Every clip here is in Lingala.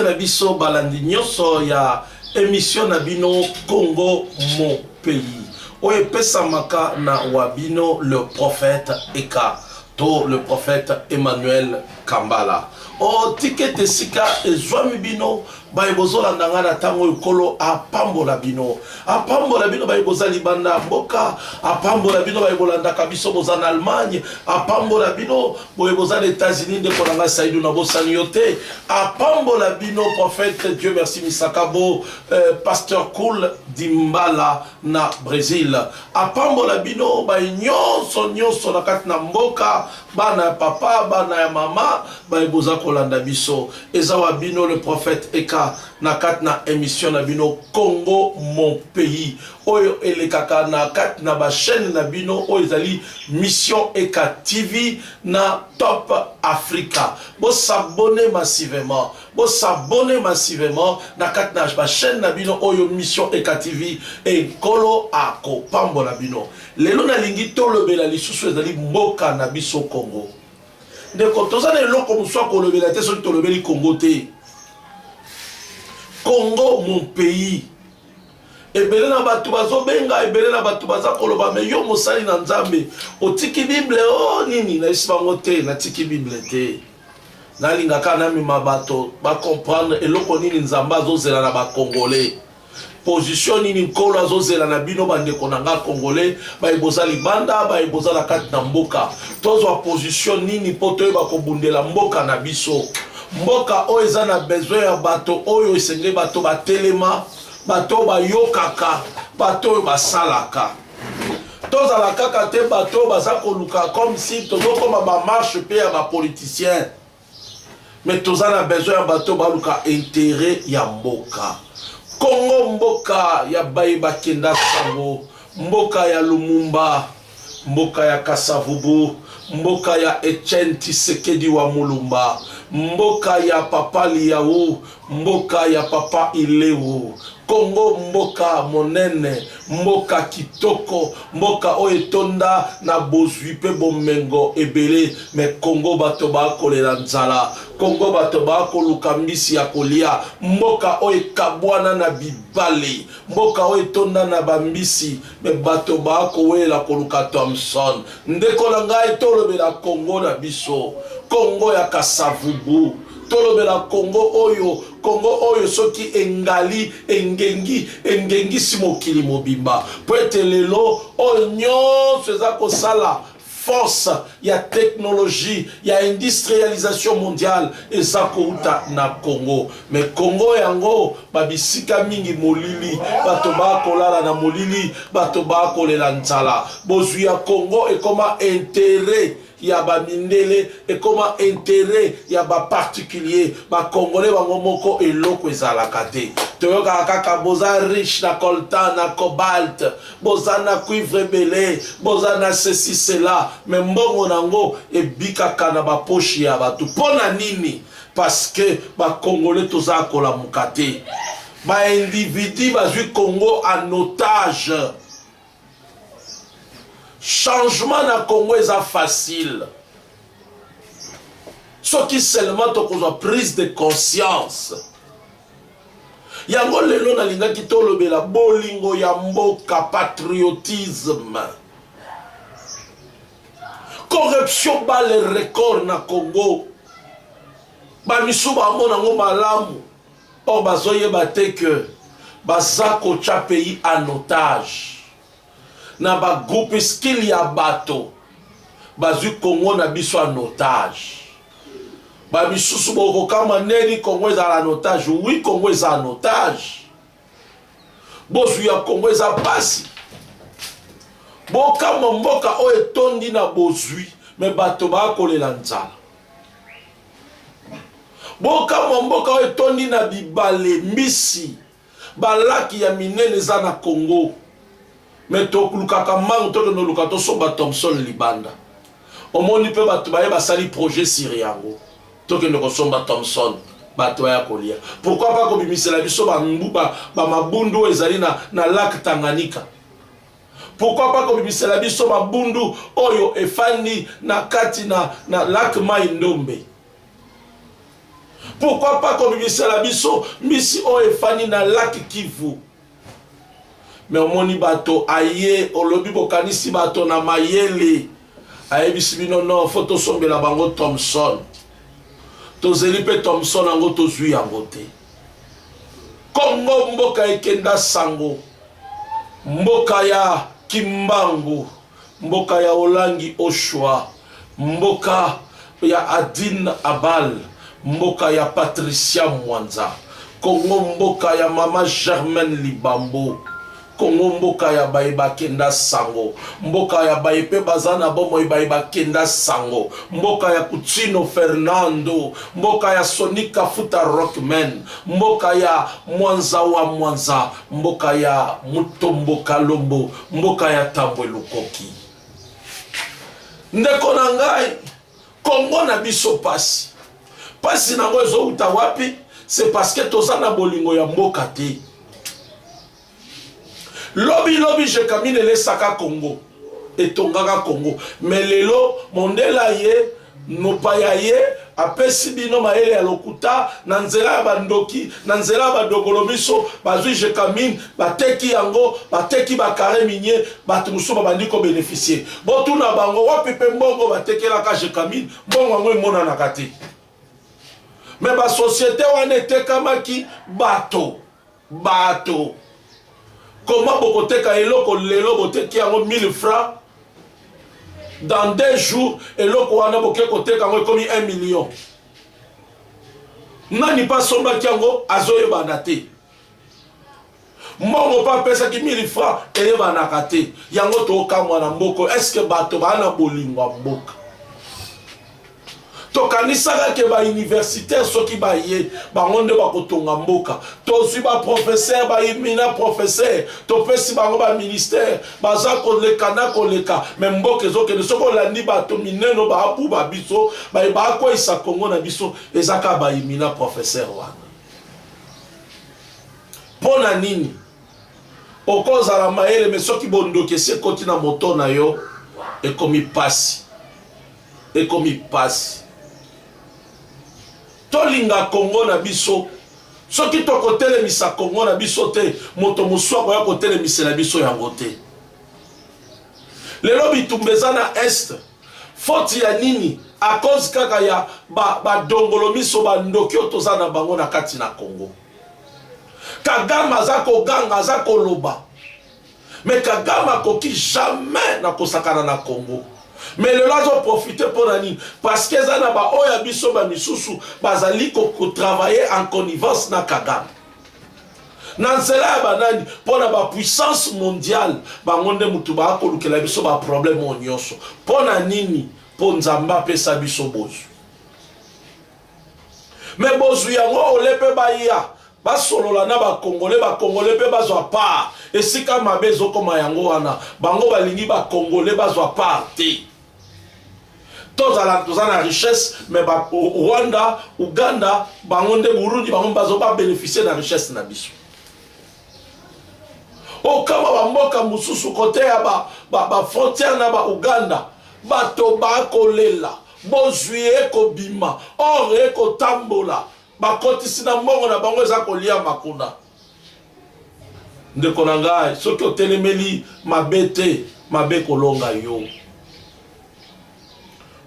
na biso balandi nyonso ya émission na bino Congo mon pays. Oye pesamaka na wabino le prophète Eka to le prophète Emmanuel Kambala. O tikete sika ezwami bino bayibozola ndangana tango yukolo apambola bino bayiboza libanda mboka apambola bino bayibolanda kabiso boza na Allemagne apambola bino boyiboza na États-Unis nde konanga Saïdou na bosani yote apambola bino prophète Dieu merci Misakabo pasteur Cool Dimbala na Brésil apambola bino nyonso na kati na mboka bana ya papa bana ya mama bayiboza kolanda biso ezawa bino le prophète Eka na kat na émission na bino Congo mon pays oyo elekaka na kat na ba chaîne na bino oyo ezali mission Eka TV na Top Africa bo s'abonner massivement na kat na ba chaîne na bino oyo mission Eka TV e kolo ako pambola bino lelo na lingi tolobela lisusu ezali mboka na biso Congo ndeko tozana eloko muswa kolobela te soki tolobeli Congo te Congo mon pays ebele na batu bazo benga ebele na batu baza koloba me yo mosali na nzambe otiki bible o nini na isibango te na tiki bible te na linga kana mi mabato ba comprendre eloko nini nzamba azozela na ba congolais position nini nkolo azozela na bino bandeko na nga congolais bayiboza libanda bayiboza na kati na mboka tozwa position nini po toyeba kobundela mboka na biso mboka oyo eza na besoin ya bato oyo esengeli bato batelema bato bayokaka bato oyo basalaka tozala kaka te bato baza koluka comme si tozokoma bamarche mpe ya bapoliticien mais toza na besoin ya bato baluka intérêt ya mboka Congo mboka ya Bayiba Kenda Sango mboka ya Lumumba mboka ya Kasavubu mboka ya Etienne Tshisekedi wa Mulumba mboka ya Papa Liaou mboka ya Papa Ileu Congo mboka monene mboka kitoko mboka oetonda na bozwi pe bomengo ebele me Congo bato bakolela nzala Congo bato bakoluka mbisi ya kolia mboka oekabwana na bibale mboka oetonda na bambisi me bato bakowela koluka Thomson ndeko na ngai tolobela Congo na biso Congo ya Kasavubu tolobela Congo oyo soki engali engengi simokili mobimba po ete lelo oyo nyonso eza kosala force ya technologie ya industrialisation mondiale eza kouta na Congo mais Congo yango babisika mingi molili bato bakolala na molili bato bakolela nzala bozwi ya Congo ekoma intérêt ya ba mindele et comment intérêt ya ba particulier ba congolais bango moko eloko ezalaka te toyoka kaka boza riche na coltan na cobalt boza na cuivre belé boza na ceci cela mais mbongo nango ebikaka na ba poche ya batu pona nini parce que ba congolais toza kola mukate ba individu bazwi Congo en otage. Changement na Congo est facile. Ce qui seulement to prise de conscience. Yango lelo na linga kitolobela bolingo ya mboka patriotisme. Corruption ba le record na Congo. Ba misuba mona ngo malamu. Or bazoye bate que bazako cha pays en otage. Na ba groupe skill ya bato bazu Congo na biso en otage ba bisusu boko kama neni Congo eza en otage oui Congo eza en otage bozu ya Congo eza pasi boka mboka o etondi na bozui me bato ba kolela nzala boka mboka o etondi na bibale mbisi balaki ya minene eza na Congo mais tokuluka mangu to no lukato somba Thomson libanda omoni pe batu baye basali projet siriango to ke no somba Thomson batu ya kolia pourquoi pas ko bimisela biso ba mbuba ba mabundu ezali na lac Tanganyika pourquoi pas ko bimisela biso mabundu oyo efandi na kati na lac Mai Ndombe Pourquoi pas comme la biso, misi o efani na lac Kivu. Mais au moni bato aye, au lobby bokanisi bato na mayele. Aye bisibino non, faut to sombe la bango Thompson. To zelipe Thompson ango to zui ango te. Kongo mboka ekenda sango. Mboka ya Kimbangu. Mboka ya Olangi Oshua. Mboka ya Adine Abal. Mboka ya Patricia Mwanza. Kongo mboka ya Mama Germaine Libambo. Kongo mboka ya Baïba Kenda Sango. Mboka ya Baïpe Bazana Bomo Baïba Kenda Sango. Mboka ya Kuchino Fernando. Mboka ya Sonika Futa Rockman. Mboka ya Mwanza wa Mwanza. Mboka ya Mutombo Lombo. Mboka ya Tambwe Lukoki. Ndeko na ngai Kongo na biso pasi. Pasi nango ezo uta wapi? C'est parce que tozana bolingo ya mboka te. Lobi je camine le saka Congo et tongaka Congo. Mais lelo mondela ye no paya ye apesi bino maele ya lokuta na nzela ya bandoki na nzela ya badogolomiso bazui je camine bateki yango bateki bakare minier batu musu babandi ko bénéficier. Botu na bango wapi pe mbongo batekelaka je camine mbongo yango emona na kati. Mais ba société wana etekamaki bato. Comment vous avez eloko lelo boteki yango 1000 francs dans 2 jours eloko wana boke koteka yango comme 1 million. Nani pas somba kiango azoyeba na te. Mongo pa pesa ki 1000 francs eyeba na kate. Yango to kamwa na mboko. Est-ce que bato bana bolingwa mboka? Tokanisaka ke ba universitaire soki ba ye ba ngonde ba kotonga mboka to si ba professeur ba imina professeur to pesi bango ba ministère baza ko leka mais mboka ezoke ne soko landi ba to mineno ba apu ba biso ba ko isa Kongo na biso ezaka ba imina professeur wana pona nini okoza la maele mais soki bondoke se koti na moto na yo ekomi pasi tolinga Congo na biso soki tokotelemisa Congo na biso te moto muswako ya kotelemisa na biso yango te lelo bitumbeza na est faute ya nini a cause kaka ya ba dongolo miso ba ndokyo toza na bango na kati na Congo. Kagame azako ganga azako loba mais Kagame akoki jamais na kosakana na Congo. Mais le lazo profiter pour nani parce que ça na ba oya biso ba misusu bazali ko travailler en connivence na Kagame. Nansela ba nani pour na ba puissance mondiale ba ngonde mutu ba ko lukela biso ba problème onyoso. Pour na nini pour nzamba pesa biso bozu. Mais bozu yango olepe ba ya ba solola na ba Congolais pe bazwa part et sika mabezo koma yango wana bango balingi ba Congolais bazwa part te. Tous la richesse, mais Rwanda, Uganda, Bangonde, Burundi, Bangon bazo pas bénéficier de la richesse na biso. O kama bamboka mususu côté ya ba frontière na ba Uganda, bato ba kolela, bozuye ko bima, ore ko tambola, ba kotisi na mbongo na bango za kolia makuna. Ndeko na ngai, soki otelemeli mabete, mabe kolonga yo.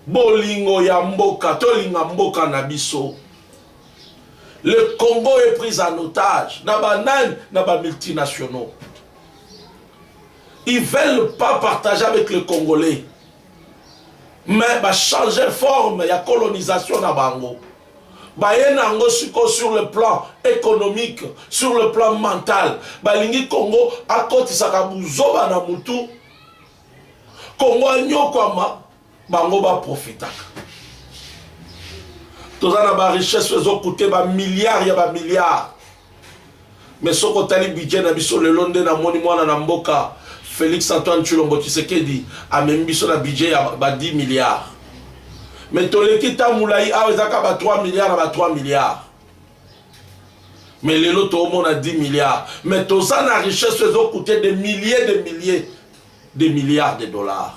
Bolingo ya mboka, tolinga mboka na biso. Le Congo est pris en otage. Naba multinationaux. Ils ne veulent pas partager avec les Congolais. Mais bah changer forme, il y a colonisation na bango. Bah yenango sur le plan économique, sur le plan mental. Bah lingi Congo à côté sakabuzo na mutu. Congo nyokwama bango ba profitaka. Tozana ba richesse ezo coûter ba milliards ya ba milliards. Mais soko tali budget na biso le londe na moni mwana na mboka Félix Antoine Tshilombo Tshisekedi a même biso na budget ya ba 10 milliards. Mais toleki ta moulai a ezaka ba 3 milliards na ba 3 milliards. Mais le lot au monde a 10 milliards. Mais tozana richesse ezo coûter des milliers de milliards de dollars.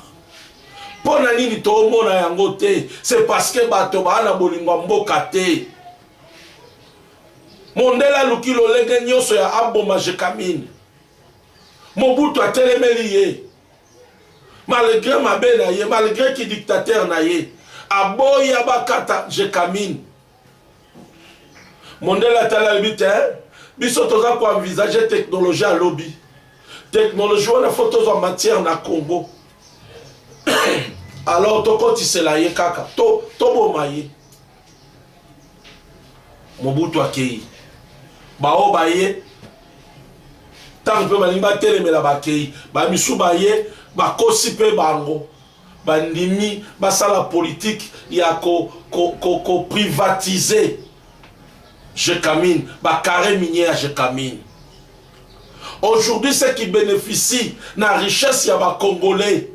C'est parce que bato bana bolingwa mboka te. Mondela luki lolenge nyoso ya aboma Jekamine. Mobutu a telemeli ye. Malgré mabe na ye, malgré ki dictateur na ye. Aboya bakata Jekamine. Mondela tala bite, biso toza ko envisager technologie à lobby. Technologie wana photos en matière na Congo. Alors toko tisela ye kaka, to boma ye. Mobutu akei. Bao baye. Tant que balimba telemela bakei, ba misu baye, ba kosi pe bango. Bandimi basala politique ya ko privatiser Jekamine, ba carré minier à Jekamine. Aujourd'hui, ceux qui bénéficient de la richesse ya ba Congolais,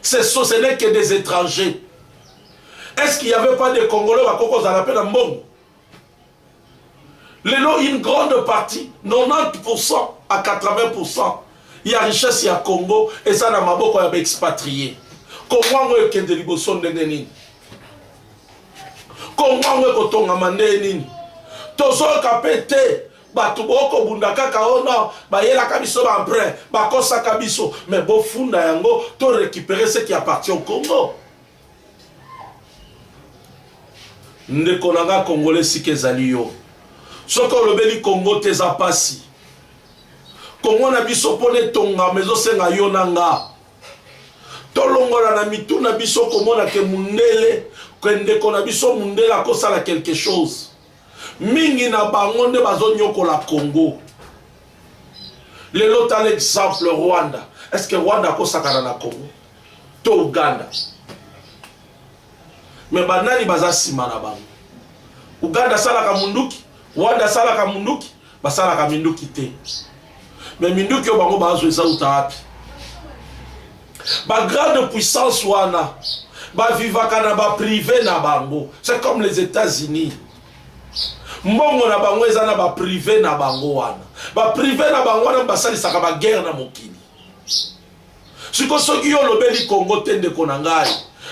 ce n'est que des étrangers. Est-ce qu'il n'y avait pas de Congolais à Congos à la peine en monde? Une grande partie, 90% à 80%, il y a richesse ya Congo et ça n'a pas beaucoup expatrié. Comment on est de liboson de nini? Comment on est kotonga mande nini? Tozo kapete batu boko bundaka kaona ba yela kabiso ba emprunt ba kosa kabiso mais bo funda yango to récupérer ce qui appartient au Congo. Ndeko nanga Congolais sikezali yo. Soko lobeli Congo teza pasi. Congo na biso pone tonga mezo senga yo nanga. Tolongola na mitu na biso komona ke mundele kwende kona biso mundela kosala quelque chose. Mingi na bango nde bazonyokola Congo. Lelo tal exemple Rwanda. Est-ce que Rwanda kosakana na Congo? To Uganda. Mais banani baza sima na bango. Uganda salaka munduki, Rwanda salaka munduki, basalaka minduki te. Mais minduki yo bango bazo eza utapi. Ba grande puissance wana, ba vivaka na ba privé na bango. C'est comme les États-Unis. Mbongo na bango eza na ba privé na bango wana. Ba privé na bango wana basalisaka ba guerre na mokili. Siko soki yo lobeli Congo tende konangai.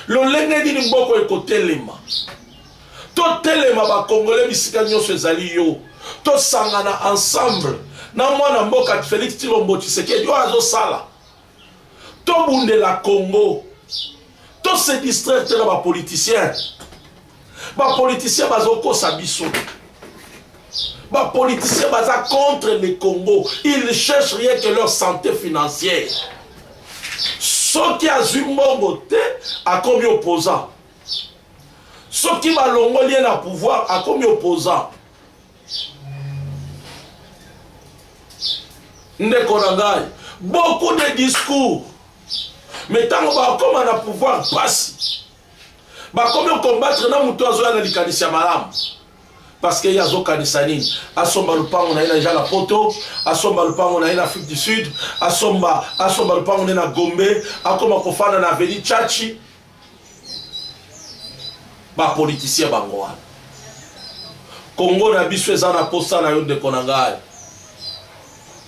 Lolenge nini mboko ekotelema. To telema ba Congolais bisika nyonso ezali yo. To sangana ensemble. Na mwana mboka Félix Tshilombo Tshisekedi yo azo sala. To bundela Congo. To se distraire te na ba politiciens. Ba politiciens bazoko sabiso. Ba politiciens baza contre le Congo. Ils cherchent rien que leur santé financière. Ceux qui ont mbongo te a commis opposant. Ceux qui balongo lien à pouvoir a commis opposant. Beaucoup de discours. Mais tant qu'on va comme pouvoir passe. Comment combattre na muto azoya na likanisi ya malamu. Parce que yazo kanisa nini? Asomba lupango na ina jala poto, asomba lupango na ina Afrique du Sud, asomba lupango na Gombe, akoma kofana na Avenue Chachi. Ba politicien bango wana. Congo na biso eza na posa na yo ndeko na ngai.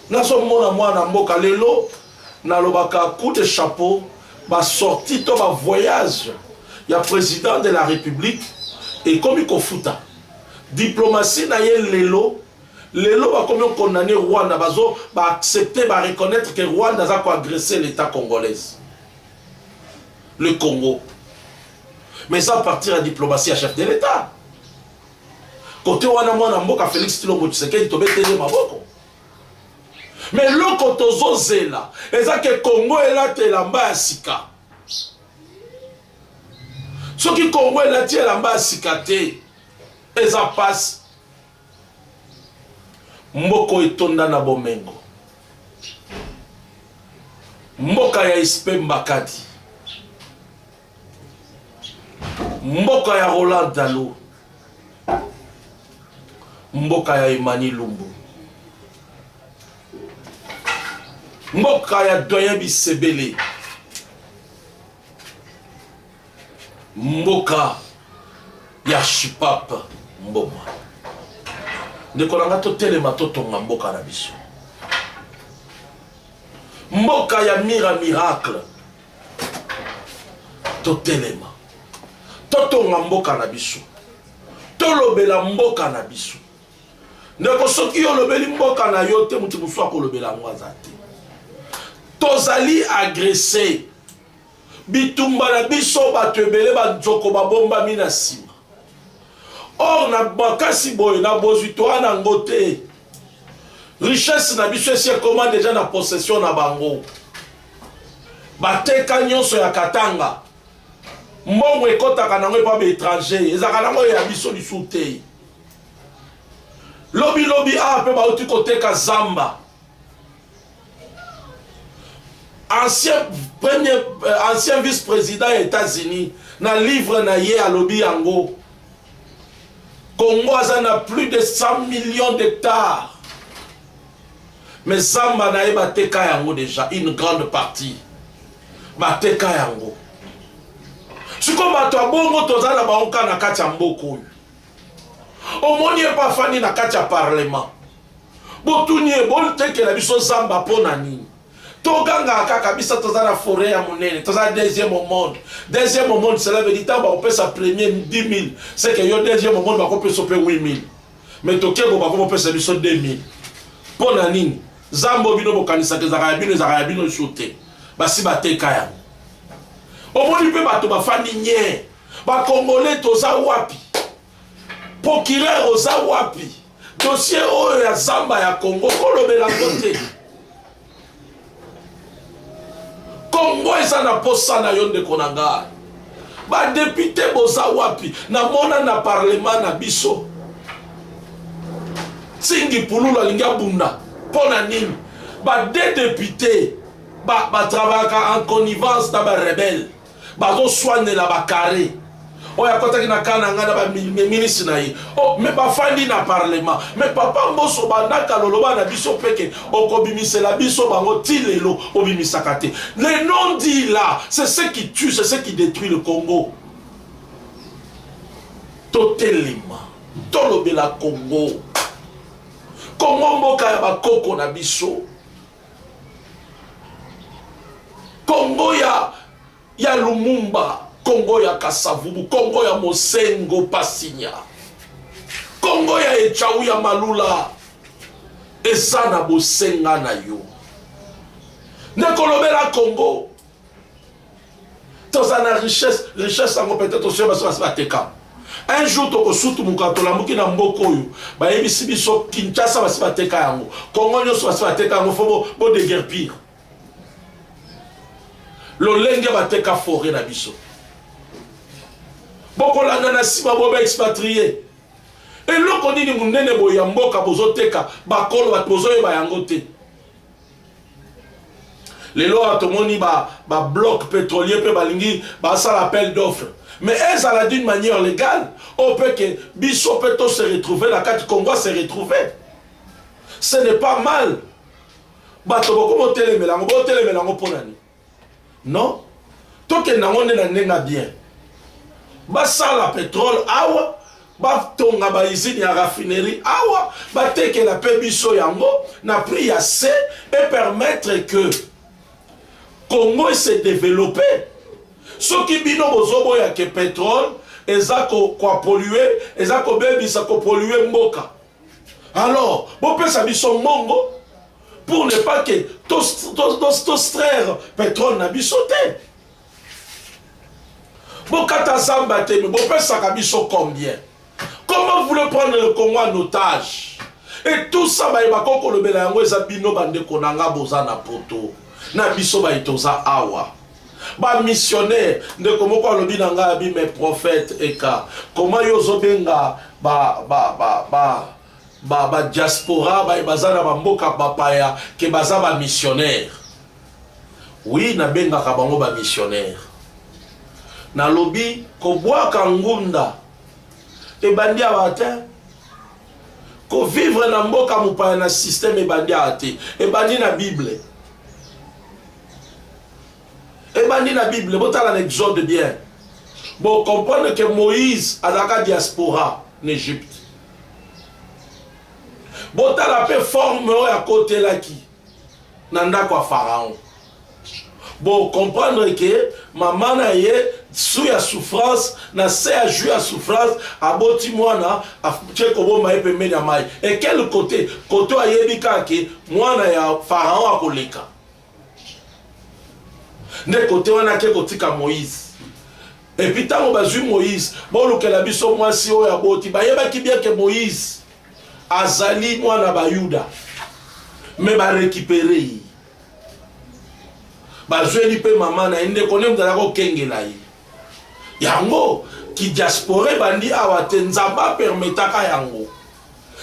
Naso mona mwana mboka lelo na lobaka coup de chapeau ba sorti to ba voyage ya président de la République et comme kofuta diplomatie na ye lelo ba comme condamné Rwanda bazo ba accepter ba reconnaître que Rwanda a ko agresser l'état congolais, le Congo. Mais ça partir à diplomatie à chef de l'état. Côté wana mwana mboka Félix Tshilombo Tshisekedi tobetele maboko. Mais loko tozo zela eza que Congo elate lamba ya sika. Soki Congo elate lamba ya sika te eza passe. Mboko etonda na bomengo. Mboka ya Ispe Mbakadi. Mboka ya Roland Dalo. Mboka ya Emani Lumbu. Mboka ya Doyen Bisebele. Mboka ya Shipap Mboma. Ndekolanga to telema to tonga mboka na biso. Mboka ya miracle. To telema. To tonga mboka na biso. To lobela mboka na biso. ndeko soki olobeli mboka na yo te mutu musu akolobela ngo aza te. Tozali agressé bitumba na biso bato ebele banzoko babombami na nsima. Or na makasi boye na bozwi toa na ngo te. Richesse na biso esi ekoma deja na possession na bango. Bateka nyonso ya Katanga mbongo ekotaka nango epa baétranger ezaka nango ya biso lisu te. Lobi lobi ape bauti koteka zamba. Ancien vice-président des États-Unis na livre na ye à lobi yango. Congo a plus de 100 millions d'hectares. Mais zamba na ye bateka yango déjà une grande partie. Bateka yango. Siko bato abongo tozana baoka na kati ya mboko. Omoni pas fani na kati ya parlement. Botuni e bol teke na biso zamba pona nini. Toganga kaka bisa tozana forêt ya monene, tozana deuxième au monde. Deuxième au monde, cela veut dire que on peut sa premier 10 000. C'est que yo deuxième au monde, on peut se payer 8 000. Mais tokego on peut se payer 2 000. Pona nini. Zambo bino bokanisa ke zakayabino shooter. Basi bateka ya. Omoni pe bato bafani nye. Ba Congolais toza wapi. Procureur oza wapi. Dossier oyo ya zamba ya Congo kolobela kote. Congo eza na posa na yonde konanga. Ba député boza wapi. Na mona na parlement na biso. Singi pulula linga bunda. Pona nini. Ba deux députés. Ba travaillaka en connivence na ba rebelle. Ba zo soigner la ba carré. Oya kota kina kana ngana ba ministre na ye. Oh mais ba fandi na parlement. Mais papa mboso bandaka loloba na biso peke okobimisa la biso bango tilelo obimisaka te. Les non-dits là, c'est ce qui tue, c'est ce qui détruit le Congo. Totelema. Tolobela Congo. Congo mboka ya bakoko na biso. Congo ya Lumumba. Congo ya Kasavubu, Congo ya Mosengo Pasinya, Congo ya Echaou ya Malula, eza na bosenga na yo. Nekolobela Congo, tozana richesse ango peut-être aussi bateka. Un jour toko sutu mukatola muki na mboko yo, ba yebisi biso Kinshasa basi bateka yango. Congo nyoso basi bateka yango fo bo déguerpir. Lolenge bateka forêt na biso. Boko langa na sima boba expatrié. Et loko nini munene boya mboka bozoteka bakolo batozo ye bayango te. Lelo atomoni ba bloc pétrolier pe balingi ba ça l'appel d'offre. Mais elle a d'une manière légale, on peut que biso peut se retrouver la carte Congo se retrouver. Ce n'est pas mal. Bato boko motele melango ponani. Non. Tant que n'angone na nenga bien. Basa la pétrole awa ba tonga ba usine ya raffinerie awa ba teke la pebiso yango na prix assez et permettre que Congo se développer. Ce qui bino bozobo ya que pétrole ezako kwa polluer ezako bebisa ko polluer mboka. Alors bo pesa biso mongo pour ne pas que tostraire pétrole na biso te. Bokata zamba te, mais bopesa biso combien? Comment vous voulez prendre le Congo en otage? Et tout ça, ba ibako le bela yango eza bino bande konanga boza na poto. Na biso ba itoza awa. Ba missionnaire, de comment ko lobi nanga abi mes prophètes eka. Comment yozo benga ba diaspora ba bazana ba mboka papaya ke baza ba missionnaire. Oui, na benga ka bango ba missionnaire. Na lobi ko bwaka ngunda e bandi abate ko vivre na mboka mupaya na système e bandi ate e bandi na Bible botala na Exode bien bon comprendre que Moïse azaka diaspora en Égypte botala pe forme ya côté là qui na ndako ya Pharaon Bon, comprendre que maman na ye sous ya souffrance na se a joué à souffrance aboti mwana atie koboma ye pembeni ya mai. Et quel côté ayebi kake mwana ya pharaon akoleka. Ne côté wana ke kotika Moïse. Et puis tant bazui Moïse, bon lukela biso mwasi oyo aboti bayebaki bien que Moïse azali mwana ba Yuda. Mais ba récupérer bazweli pe maman na inde konem dala ko kengela yi yango ki diaspora bandi awate nzamba permetaka yango.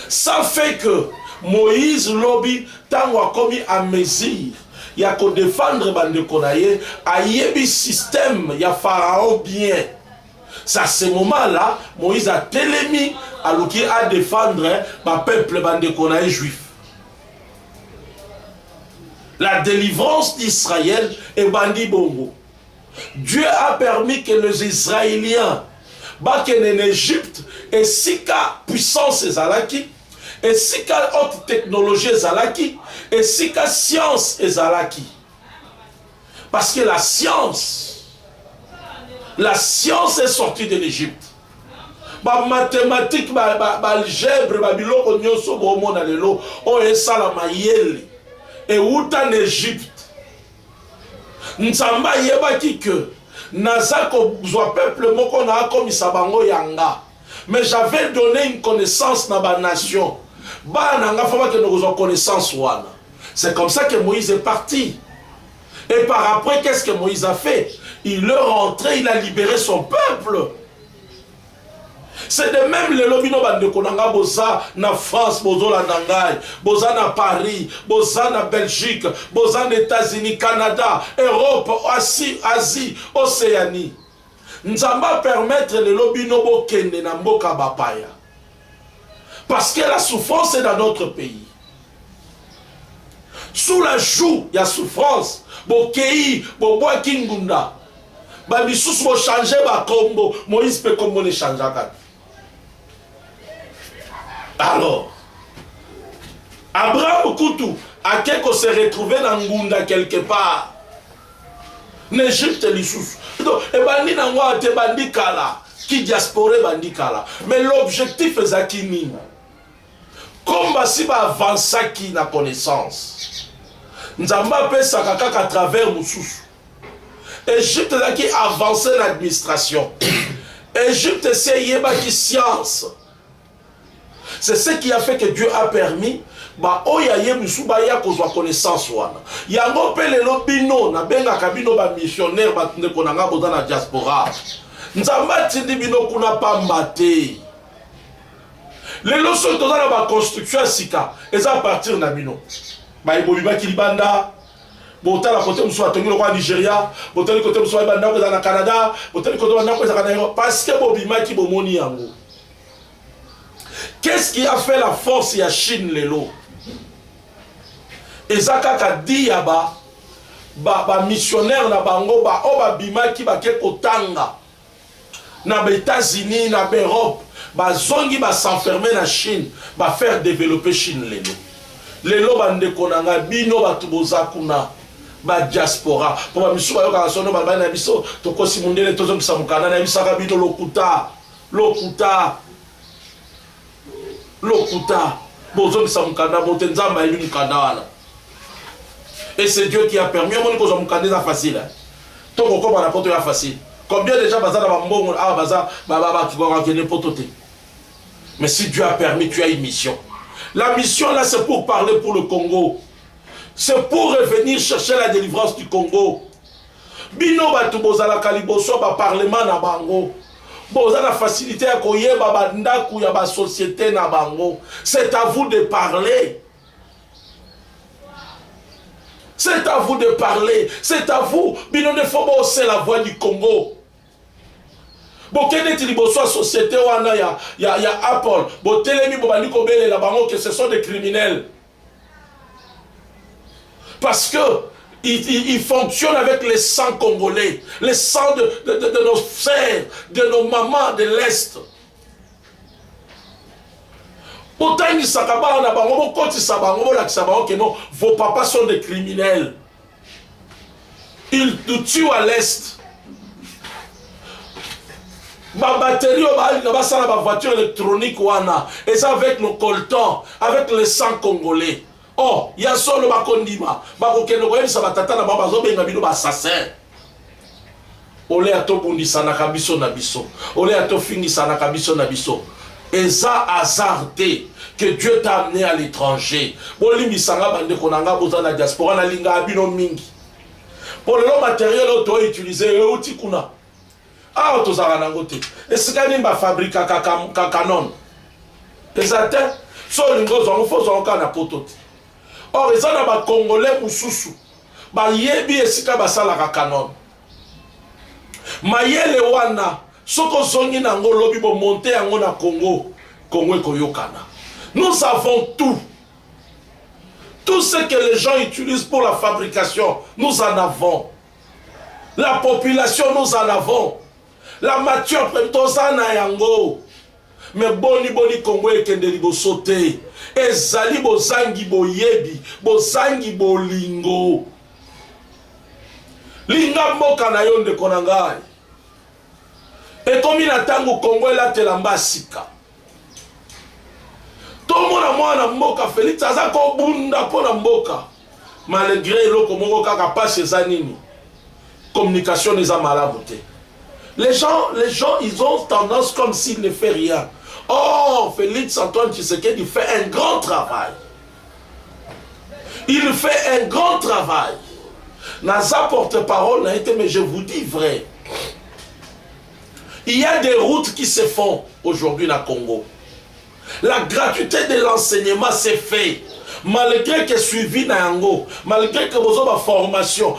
Ça fait que Moïse lobi tango akomi a mesure ya ko défendre bande konaye ayebi système ya pharaon bien. Ça ce moment là Moïse a telemi aluki a défendre ba peuple bande konaye juif. La délivrance d'Israël est bandi bongo. Dieu a permis que les Israéliens baken en Égypte et sika puissance ezalaki et sika haute technologie ezalaki et sika science ezalaki. Parce que la science est sortie de l'Égypte. Ba mathématiques, ba algèbre, ba biloko nyonso bomona lelo o esala mayele. Et où en Égypte, Nzamba yebaki que Nazako zwa peuple moko na comme Isabango yanga. Mais j'avais donné une connaissance dans ma nation. Ba nanga fama que nous avons connaissance wana. C'est comme ça que Moïse est parti. Et par après, qu'est-ce que Moïse a fait? Il est rentré, il a libéré son peuple. C'est de même les lobino bande konanga boza na France, bozo la Nangai, boza na Paris, boza na Belgique, boza na États-Unis, Canada, Europe, Asie, Océanie. Nzamba permettre les lobino bokende na mboka bapaya. Parce que la souffrance est dans notre pays. Sous la joue, il y a souffrance. Bokei, boboa kingunda. Babisous bo changer ba combo, Moïse peut comme on changer quand. Alors, Abraham Koutou a quelque se retrouvé dans Ngunda quelque part. N'Égypte l'Issous. Et bandi n'angwa te bandi kala, qui diasporé bandi kala. Mais l'objectif est zakini. Comme si ba avancer qui na connaissance. Nzamba pe sakaka à travers Moussous. Égypte là qui avance l'administration. Égypte c'est yeba qui science. C'est ce qui a fait que Dieu a permis ba oya yemusu ba ya kozwa connaissance wana. Yango pe lelo bino na benga kabino ba missionnaire ba tunde konanga boza na diaspora. Nzamba tindi bino kuna pamba te. Lelo so toza na ba construction sika eza à partir na bino. Ba ibobi ba kilibanda botala côté musu atongi lo kwa Nigeria, botala côté musu ba ndako za na Canada, botala côté ba ndako za na Europe parce que bobima ki bomoni yango. Qu'est-ce qui a fait la force ya Chine lelo? Ezaka ka di ya ba missionnaire na bango ba o ba bima ki ba ke kotanga na ba États-Unis na ba Europe ba zongi ba s'enfermer na Chine ba faire développer Chine lelo. Lelo ba ndeko nanga bino ba tuboza kuna ba diaspora po ba misu ba yoka sono ba na biso to kosi mundele to zo kisamukana na bisaka bito lokuta bozo samukanda bote nzamba eli mukanda wana. Et c'est Dieu qui a permis mon ko zo mukanda za facile. To ko ko bana poto ya facile. Combien déjà bazala ba mbongo ah baza ba tu vas gagner pototé. Mais si Dieu a permis, tu as une mission. La mission là c'est pour parler pour le Congo. C'est pour revenir chercher la délivrance du Congo. Bino batu bozala kaliboso ba parlement na bango. Boza la facilité à koyeba bandaku ya ba société na bango. C'est à vous de parler. C'est à vous de parler. C'est à vous. Bino ne faut pas hausser la voix du Congo. Bokene tiliboso société wana ya Apple. Botelemi bobandi kobele la bango que ce sont des criminels. Parce que il fonctionne avec les sangs congolais, les sangs de nos frères, de nos mamans de l'Est. Autant ils s'accaparent na bango, quand ils s'abango, que non, vos papas sont des criminels. Ils nous tuent à l'est. Ma batterie, ma voiture électronique, et ça avec nos coltons, avec le sang congolais. Oh, il y a solo bakondima, bakokeno ça va tata na babazo benga bino assassin. Ole ato bundisa na kabiso na biso. Ole ato fingisa na kabiso na biso. Et ça hasardé que Dieu t'a amené à l'étranger. Bolimi sanga bande konanga boza na diaspora na linga abino mingi. Pour le matériel auto utilisé outil kuna. Ah, tozara nangote. Est-ce que ba fabrique canon? Exact. So lingo zongo fo zongo na potote. Or ils ont ba congolais mususu. Ba yebi esika basala canon. Mayele wana soko zongi nango lobi bo monter yango na Congo. Congo ekoyokana. Nous avons tout. Tout ce que les gens utilisent pour la fabrication, nous en avons. La population, nous en avons. La matière prétosana yango. Mais boni Congo ekendeli bo sauter. Ezali bo zangi bo yebi, bo zangi bo lingo. Linga mboka na yonde konangai. Et comme il attend au Congo la telambasika. Tout le monde a mwana mboka Félix azako bunda pona mboka. Malgré le Congo kaka passe zanini. Communication les a malaboté. Les gens, ils ont tendance comme s'ils ne font rien. Or, Félix Antoine Tshisekedi fait un grand travail. Il fait un grand travail. Naza porte-parole n'a été, mais je vous dis vrai. Il y a des routes qui se font aujourd'hui dans le Congo. La gratuité de l'enseignement s'est fait. Malgré que suivi Nango, malgré que vous avez formation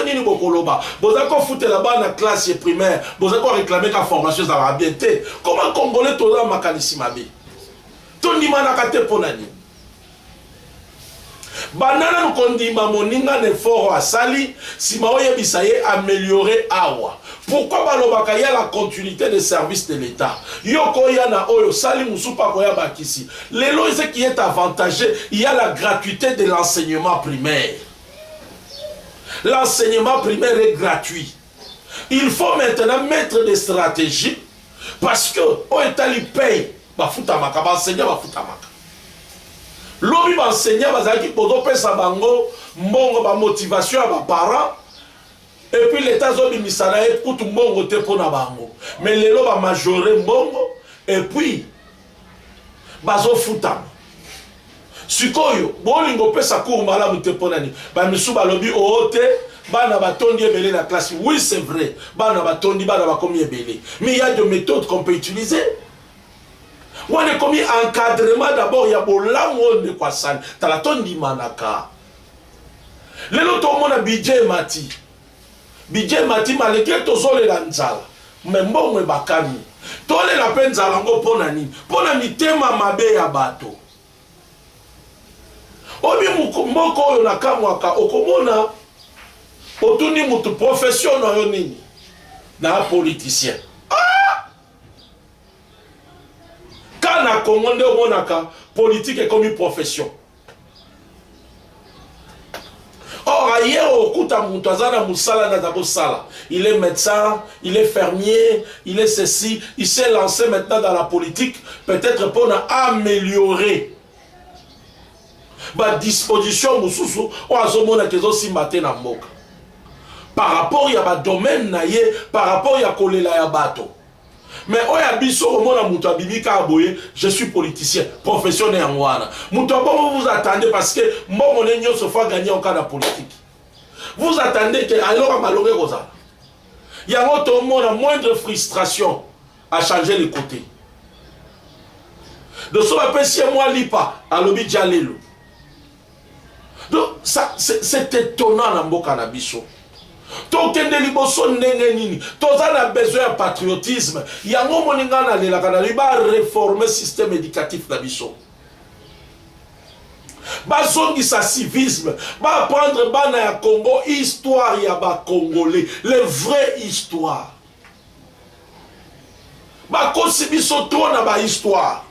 ni bokoloba, vous avez foutu là-bas dans la classe primaire, vous avez réclamé que la formation ça va bien. Comment Congolais tout là makanisi mabe? Tout ni manakate ponani. Banana nous kondima moninga ne fort asali, si maoye bisaye améliorer awa. Pourquoi balobaka ya la continuité des services de l'État? Yoko yana oyo sali musupa koya bakisi. Lelo ce qui est avantagé, il y a la gratuité de l'enseignement primaire. L'enseignement primaire est gratuit. Il faut maintenant mettre des stratégies parce que au État il paye, ba futamaka ba enseigner ba futamaka. Lobi ba enseigner bazaki podo pesa bango mbongo ba motivation à ba parents. Et puis l'État zobi misana écoute mbongo te pona bango. Mais lelo ba majorer mbongo et puis bazo futama. Sikoyo bolingo pesa cour malamu te pona ni. Ba misu ba lobi oote bana batondi ebele la classe. Oui, c'est vrai. Bana batondi bana ba komi ebele. Mais il y a des méthodes qu'on peut utiliser. On est comme encadrement d'abord, il y a bolango de quoi ça. T'as la tondi manaka. Lelo to mona budget mati. Budget mati malgré to zole la nzala. Mais mbongo e bakami. Tole la penzala ngo pona ni. Pona mitema mabe ya bato. Obi mboko oyo nakamwaka okomona otuni mutu profession oyo nini na politicien. Na Congo nde omonaka politique est comme une profession. Or ailleurs okuta mutu azana musala na dabo sala. Il est médecin, il est fermier, il est ceci, il s'est lancé maintenant dans la politique peut-être pour améliorer ba disposition mususu o azomona kezo simate na mboka. Par rapport ya ba domaine na ye, par rapport ya kolela ya bato. Mais oya biso omona mutu abibika aboye, je suis politicien, professionnel en wana. Mutu abo vous attendez parce que mbongo ne nyoso fa gagner en cas de politique. Vous attendez que alors maloré rosa. Yango to mona moindre frustration à changer les côtés. De so apprécier moi lipa à lobi jalelo. Donc ça c'est étonnant na mboka na biso. Tokende liboso ndenge nini tozana besoin de patriotisme yango moninga na lelaka na liba réformer système éducatif na biso bazongisa civisme ba apprendre bana ya Congo histoire ya ba congolais les vraies histoires ba kosi biso to na ba histoire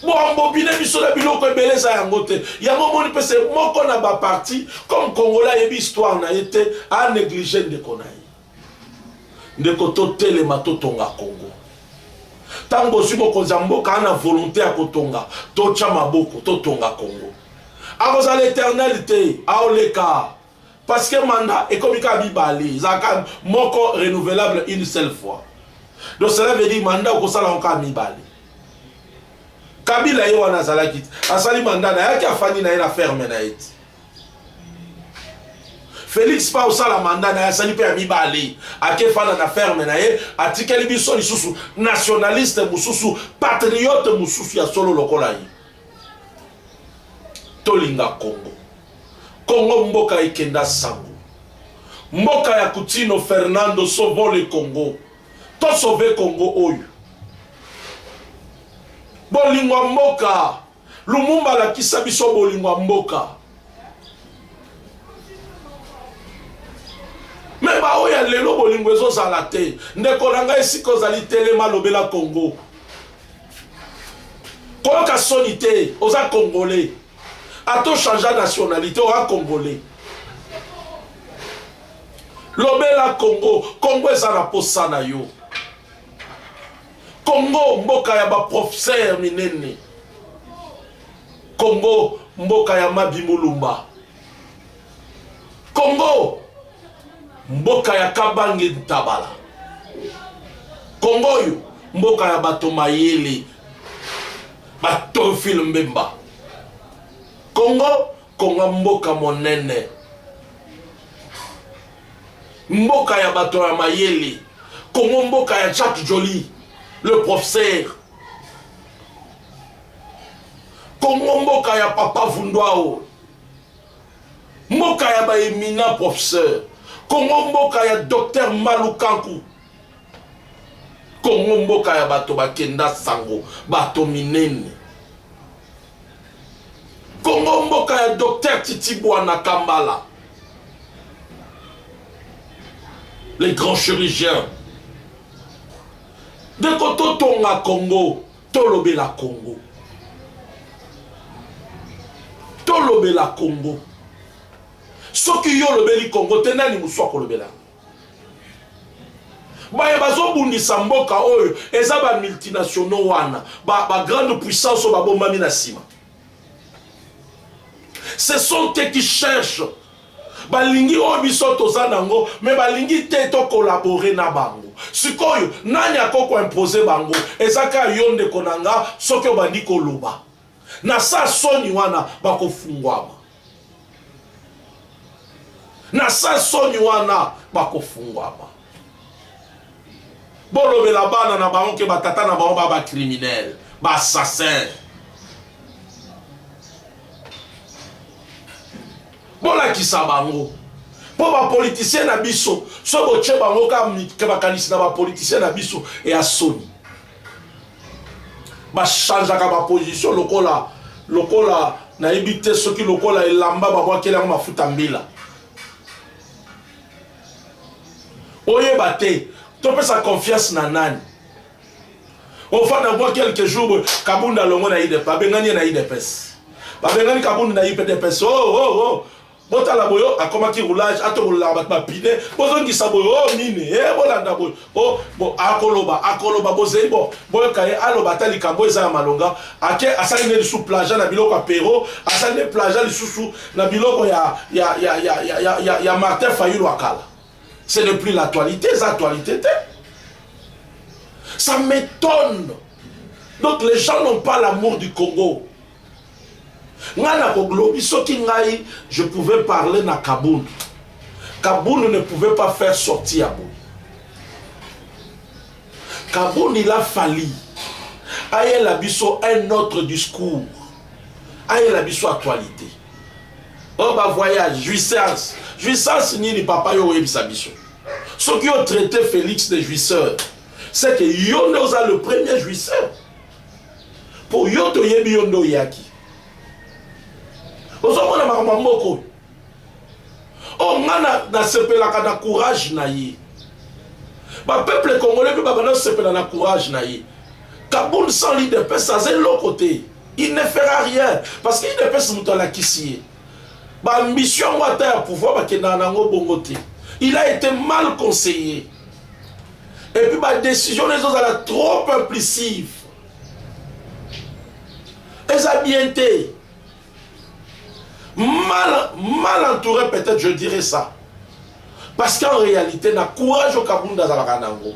Bon, bobine biso na biloko ebele za yango te. Yango moni pe se moko na ba parti comme Congolais yebi histoire na été a négliger ndeko na ye. Ndeko to telema to tonga Congo. Tango si mokonzi ya mboka ana volonté ya kotonga to tcha maboko to tonga Congo. Akoza l'éternalité aoleka parce que mandat ekomika bibali zaka moko renouvelable une seule fois. Donc cela veut dire mandat okosala onka mibali. Kabila ye wana azalaki asali mandat na yaki afani na ye na ferme na ye. Félix pa osala mandat na ye asali pe ya mibali akefana na ferme na ye atikeli biso lisusu nationaliste mususu patriote mususu ya solo lokola ye. Tolinga Congo. Congo mboka ikenda sango. Mboka ya Kutino Fernando sauve le Congo. To sauve Congo oyo. Bolingwa mboka. Lumumba la kisabiso bolingwa mboka. Meba oya lelo bolingwa ezo zalate. Ndeko nanga esiko zali telema lobela Congo. Koyoka sonite oza Congolais. Ato changer nationalité oza Congolais. Lobela Congo. Congo eza na posa na yo. Congo mboka ya ba professeur minene. Congo mboka ya Mabi Mulumba. Congo mboka ya Kabange Ntabala. Congo yo mboka ya bato mayele. Bato film Mbemba. Congo mboka monene. Mboka ya bato ya mayele. Congo mboka ya Jacques Joly. Le professeur. Congo mboka ya Papa Vundwao. Mboka ya ba éminent professeur. Congo mboka ya Docteur Malukanku. Congo mboka ya bato bakenda sango. Bato minene. Congo mboka ya Docteur Titibouana Kambala. Les grands chirurgiens. De koto tonga Congo, tolobe la Congo. Tolobe la Congo. Soki yo lobeli Congo, tenani muswa kolobela. Baye bazo bundisa mboka oyo, eza ba multinationaux wana, ba grande puissance o ba bombami na sima. Ce sont eux qui cherchent. Balingi obiso tozanango, mais balingi te to collaborer na bango. Sikoyo nani akoko imposer bango, ezaka yonde konanga soki obandi koloba. Na sa soni wana bakofungwama. Na sa soni wana bakofungwama. Bolobela bana na bango ke batata na bango ba criminel, ba assassin. Bola kisa bango. Po ba politicien na biso, so bo che bango ka bakanisi na ba politicien na biso e a soni. Ba change ka ba position lokola na ebite soki lokola elamba ba kwa kela mafuta mbila. Oye bate, to pesa confiance na nani. Au fin de voir quelques jours, Kabunda longo na ide pa bengani na ide pes. Ba bengani Kabunda na ide pes. Oh. Bota la boyo akoma ki roulage ato roula ba pine bozo ngisa boyo nini bolanda boyo bo akoloba bozeli boyo kaye aloba tali kambo eza malonga ake asali ne sous plage na biloko apéro asali ne plage li susu na biloko ya Martin Fayulu akala. Ce n'est plus l'actualité, c'est l'actualité. Ça m'étonne. Donc les gens n'ont pas l'amour du Congo. Je pouvais parler na Kaboun. Kaboun ne pouvait pas faire sortir Aboun. Kaboun, il a fallu. Aïe l'abisso un autre discours. Aïe l'abisso actualité. Oh bah voyage, jouissance. Jouissance ni papa yo ebisabiso. Ceux qui ont traité Félix de jouisseur, c'est que Yondo a le premier jouisseur. Pour Yondo yebi Yondo yaki. Ozomona makamamboko. Oh ngana na sepelaka na courage na ye. Ba peuple congolais pe ba na sepela na courage na ye. Kaboun sans leader pe ça c'est l'autre côté. il ne fera rien. Parce qu'il ne peut se monter à la kissier. Ambition à pouvoir, il a été mal conseillé. Et puis ma décision les autres est trop impulsive. Et ça a bien été. Mal entouré peut-être, je dirais ça. Parce qu'en réalité, il y a courage au Kabounda à la Ranango.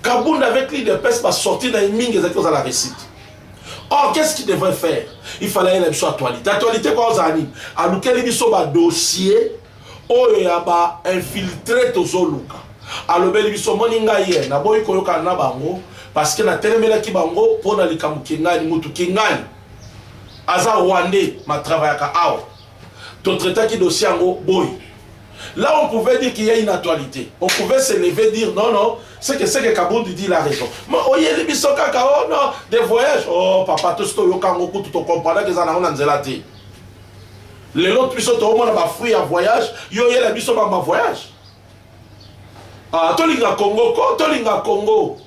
Kabounda avec l'IDPS va sortir dans une mingue à la récite. Or, qu'est-ce qu'il devrait faire? Il fallait aller sur l'actualité. L'actualité, quoi, aux amis? À lequel il y a un dossier, où il y a infiltré tout ça. Alors, il y a un moninga hier, na boy koyoka na bango, parce que na telemela ki bango, pour na likamu kingani, mutu kingani. Aza Rwandais, ma travail à Awa. Ton traitement qui dossier en boy. Là, on pouvait dire qu'il y a une actualité. On pouvait se lever et dire non, non, c'est que Kabound dit la raison. Mais oh, il y a des bisoka, oh non, des voyages. Oh, papa, tout ce que tu comprends, tu comprends que ça n'a pas de les autres bisoka, au moins, ma fruit en voyage, il y a la bisoka en voyage. Ah, Tolinga Congo, Tolinga Congo.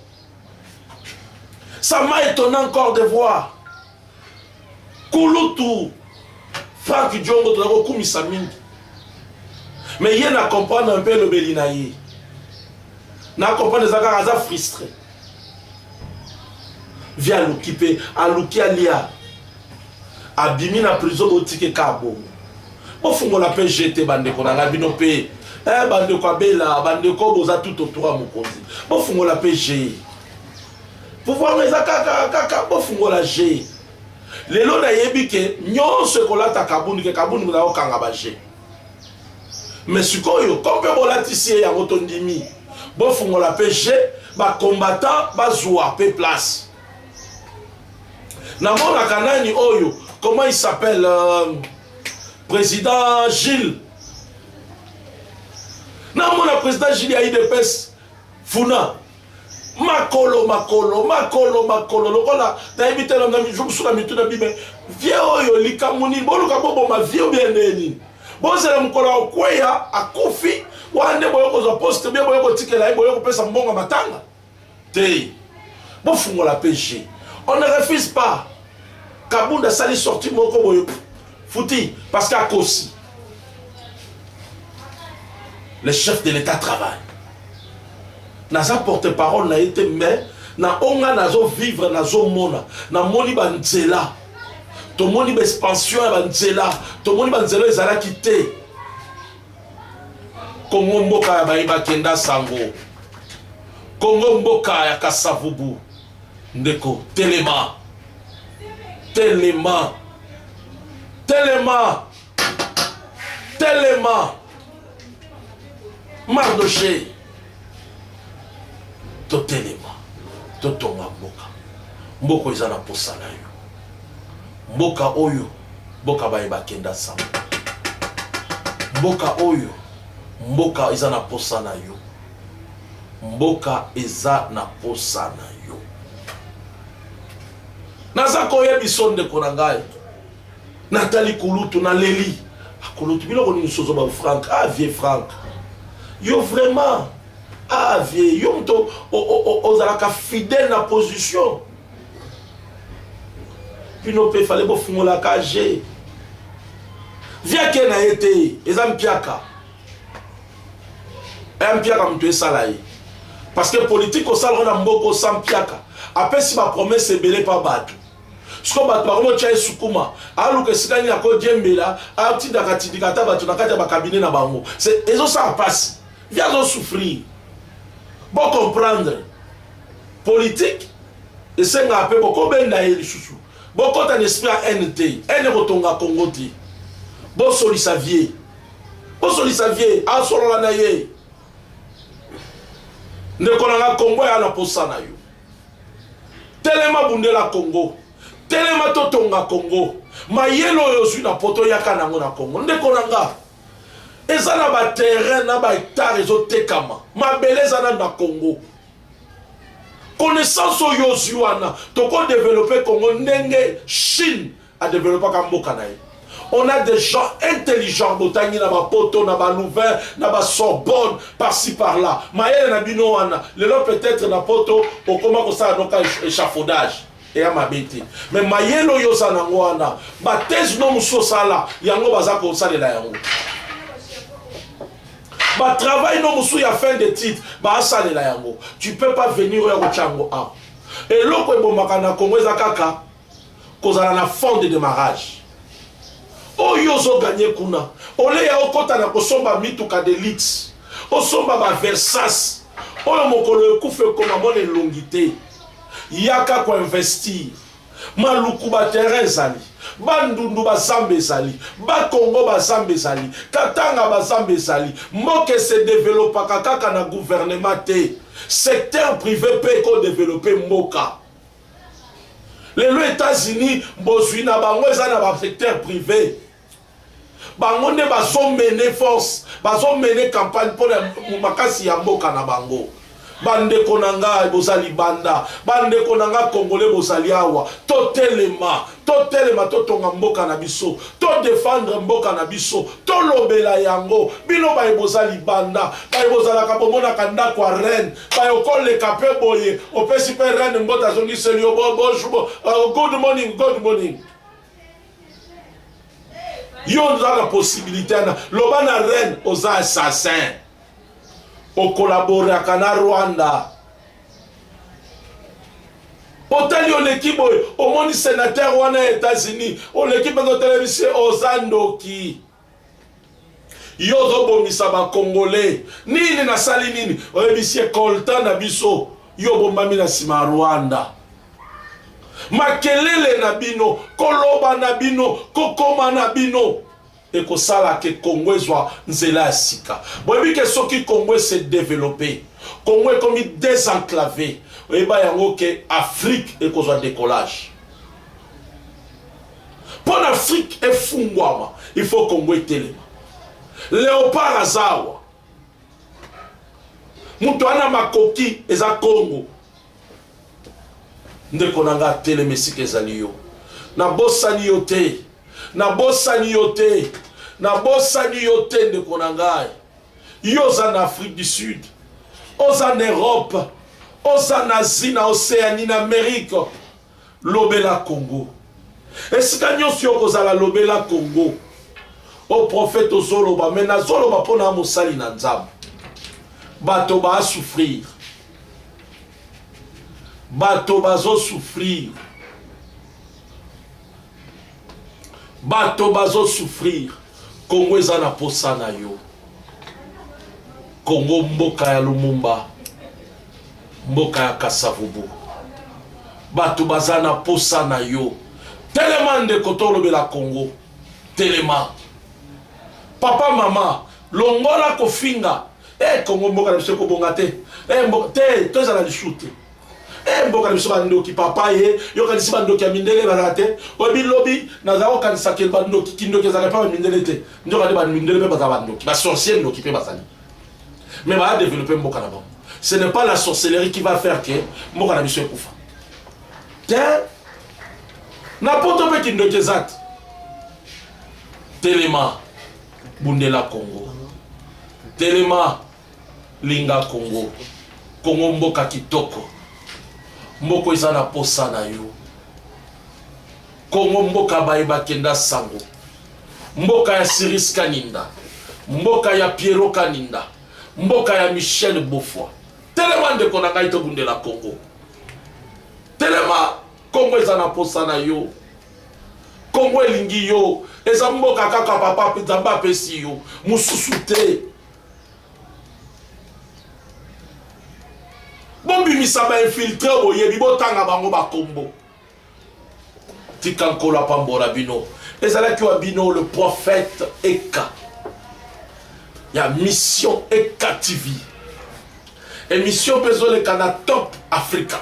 Ça m'a étonné encore de voir. Kouloutou, Franck Diongo, tu as Koumissa Mingi. Mais il y a comprendre un peu le Belinaï. Il y a comprendre les agaraza frustrés. Via l'occupé, à l'oukialia. Abimi na prison boutique Kabo. Bon, faut qu'on l'appelle GT Bandeko, dans la binopé. Bandeko Abela, Bandeko Boza tout autour à Mokozi. Bon, faut qu'on l'appelle G. Pour voir les akaka, bon, faut qu'on la G. Les lots d'ailleurs, nyon se colla ta Kaboun, que Kaboun nous a au Kangabagé. Mais ce qu'on comme on l'a tissé à Rotondimi, bon, faut qu'on l'appelle G, bah combattant, bah zoua, peu place. Namon Akanani Oyo, comment il s'appelle président Gilles. Namon le président Gilles a eu des pes Funa. Makolo. Lokola, t'as évité l'homme d'ami, je me suis mis tout le bibé. Viens Oyo, Likamouni, bon, ma vie ou bien neni. Bon, c'est le mkola okweya, à Kofi, ou à ne boyo ko poste bien boyo ko tikela, boyo ko pesa mbonga matanga. Té. Bon, faut la PG. On ne refuse pas. Kabounda sali sorti moko boyo. Fouti, parce qu'à Kosi, le chef de l'État travaille. Naza porte-parole n'a été mais na onga nazo vivre nazo mona na moni banzela. To moni expansion ya banzela, to moni banzela ezala kité. Kongo mboka ya baiba kenda sango. Kongo mboka ya Kasavubu. Ndeko Telema. Mardoché. To Telema. To tonga mboka. Mboko izana posa na yo. Mboka oyo. Mboka baiba kenda sango. Mboka oyo. Mboka izana posa na yo. Mboka eza na posa na yo. Naza koye bisonde konangai. Nathalie Kouloutou na Leli. Kouloutou biloko ni sozo ba Franck. Ah vieux Franck. Yo vraiment. Ah vieux. Yo mto ozalaka fidèle na position. Puis no pe fallait bo fungola KG. Via ke na été. Eza mpiaka. Mpiaka mto esalaye. Parce que politique au salon na mboko sans piaka. Après si ma promesse est belée par bateau. Ce qu'on va voir, tu as soukuma. Alors que si tu as un djembela, tu as un tindikata, tu as un cabinet na bango. C'est et ça passe. Viens donc souffrir. Bon comprendre. Politique. Et c'est un peu beaucoup ben d'ailleurs chouchou. Bon quand un esprit à NT, un rotonga Congo ti. Bon soli savier. Bon soli savier. Ah solo la naye. Ne konanga Congo ya na posa na yo. Telema bundela Congo. Telema totonga Congo. Mayelo yosu na poto yaka nango na Congo. Nde konanga. Eza na ba terrain na ba hectare ezo tekama. Mabele zana na Congo. Connaissance yosu wana. Toko développer Congo ndenge Chine a développé Kamboka na ye. On a des gens intelligents, Botani, Naba Poto, Naba Louvain, Naba Sorbonne, par-ci par-là. Maël Nabinoana, le lot peut-être na Poto, au comment ça donc échafaudage. et ya mabete mais mayelo yo za nango wana ba thèse no muso sala yango baza ko salela yango ba travail no muso ya fin de titre ba salela yango tu peux pas venir ya ko chango a et loko ebomaka na Congo eza kaka kozala na fond de démarrage oyo zo gagner kuna ole ya okota na kosomba mituka de luxe osomba ba Versace oyo mokolo ekufe koma mone longité yaka ko investir maluku ba terrain zali bandundu ba zambe zali ba Congo ba zambe zali katanga ba zambe zali moke se développer kaka na gouvernement te secteur privé peut ko développer moka les États-Unis bozwi na bango eza na ba secteur privé bango ne bazo mener force bazo mener campagne pour makasi ya mboka na bango bande konanga bozali banda bande konanga congolais bozali awa totelema totonga mboka na biso to défendre mboka na biso to lobela yango bino ba bozali banda ba bozala ka bomona kanda kwa reine ba yokole kape boye opesi pe reine mbota zongi selio bonjour good morning yo a la possibilité na loba na reine oza assassin o collaborer avec na Rwanda otali on équipe au monde sénateur wana États-Unis on équipe de télévision ozandoki yo robomisa ba congolais nini na sali nini oyebisie kolta na biso yo bombami na sima Rwanda makelele na bino koloba na bino kokoma na bino ekosala ke Congo ezwa nzela ya sika boyebi ke soki Congo se développer Congo ekomi désenclavé oyeba yango ke Afrique ekozwa décollage pour l'Afrique efungwama il faut Congo etelema Léopard azawa mutu ana makoki eza Congo ndeko nanga teleme sika ezali yo na bosani yo te na bosani yo te ndeko nanga yo za na Afrique du Sud oza en Europe oza na Asie na Océanie na Amérique lobela Congo esika nyonso yo kozala lobela Congo o prophète ozoloba mais nazoloba mpona mosali na Nzambe bato ba souffrir bato bazo souffrir Congo eza na posa na yo Congo mboka ya Lumumba mboka ya Kasavubu bato baza na posa na yo telema ndeko tolobela Congo telema papa mama longola kofinga Congo mboka na biso kobonga te mboka te tozala lishute mboka biso bandoki papa ye yo kanisi bandoki ya mindele balate obi lobi nazao kanisa ke bandoki kindoki ezaka pa mindele te ndoka de bandele pe baza bandoki ba sorcier ndoki pe bazali mais va développer mboka na bon ce n'est pas la sorcellerie qui va faire que mboka na biso ekufa te na poto pe kindoki ezat telema bundela Congo telema linga Congo Congo mboka kitoko mboko eza na posa na yo Congo mboka bayeba kenda sango mboka ya Siris Kaninda mboka ya Pierrot Kaninda mboka ya Michel Bofwa telema ndeko na ngai tobundela Congo telema Congo eza na posa na yo Congo elingi yo eza mboka kaka papa Nzambe apesi yo mususu te bombi misaba infiltré boyebi botanga bango bakombo tikankola pambora bino ezalaki wa bino le prophète Eka ya mission Eka TV émission pezoleka na Top Africa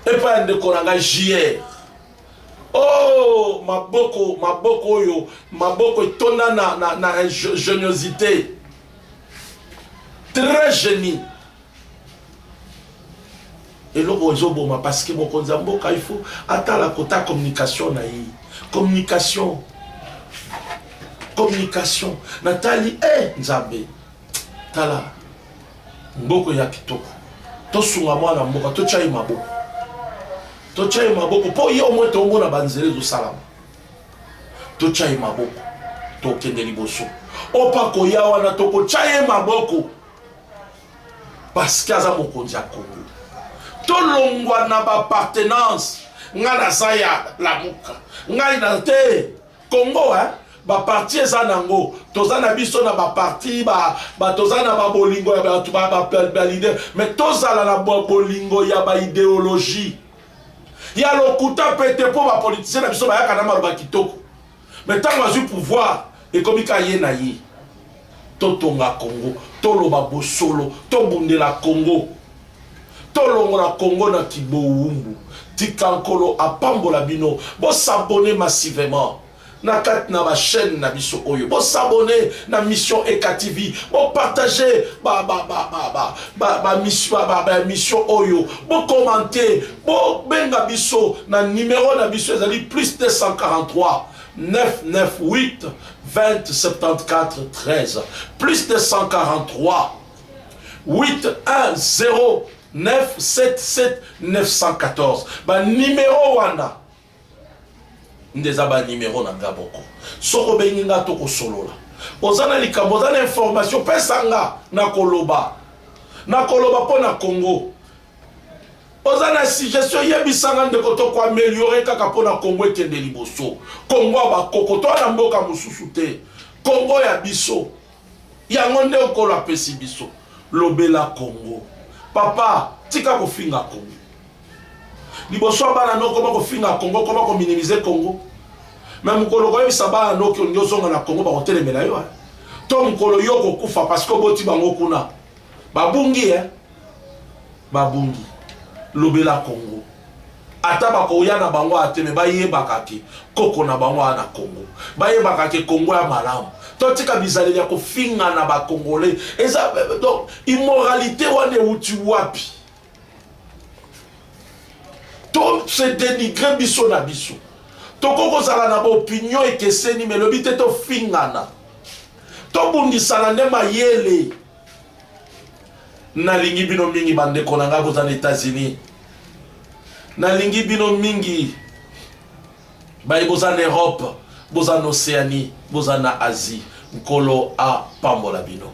epa ndeko nanga JR oh maboko oyo maboko etonda na ingéniosité très génie et là boma parce que mokonza mboka il faut atala kota communication na yi communication Nathalie Nzambe tala mboko ya kitoko tosunga mwana mboka tochai maboko totia maboko po yo mo tombo na banzele zo salama totia maboko to kende liboso opa ko ya wana to ko tia maboko parce que aza mokonzi ya Congo to longwa na ba appartenance ngana saya la muka ngai na te Congo ba parti eza nango tozana biso na ba parti ba tozana ba bolingo ya ba leader mais tozala na bolingo ya ba idéologie ya lokuta pete po ba politicien na biso ba yaka na maloba kitoko mais tango azu pouvoir ekomika ye na ye totonga Congo toloba bosolo tobundela Congo tolongola Congo na kibowumbu tikankolo apambola bino bo s'abonner massivement na kat na ba chaîne na biso oyo bo s'abonner na mission Eka TV bo partager mission oyo bo commenter bo benga biso na numéro na biso ezali plus 243 998 20 74 13 plus 243 810 977 914 ba numéro wana ndeza ba numéro na ngaboko soko benginga to ko solola ozana likambo ozana information pesanga na koloba po na Congo ozana suggestion yebisanga ndeko to ko améliorer kaka po na Congo ekende liboso Congo ba kokoto na mboka mususu te Congo ya biso yango nde okolo apesi biso lobela Congo papa tika ko finga Congo liboso bana no koma ko finga Congo koma ko minimiser Congo même mukolo ko yebisa bana no ko nyozonga na Congo ba kotelemela yo to mukolo yo ko kufa parce que boti bango kuna babungi babungi lobela Congo ata bakoya na bango ateme bayebaka ke koko na bango na Congo bayebaka ke Congo ya malamu to tika bizali ya ko finga na ba Congolais eza donc immoralité wane uti wapi to se dénigrer biso na biso to koko sala na opinion ekeseni mais lobi te to fingana to bundisana nde mayele na lingi bino mingi bande konanga boza na États-Unis na lingi bino mingi bayi boza na Europe boza na Océanie boza na Asie nkolo a pambola bino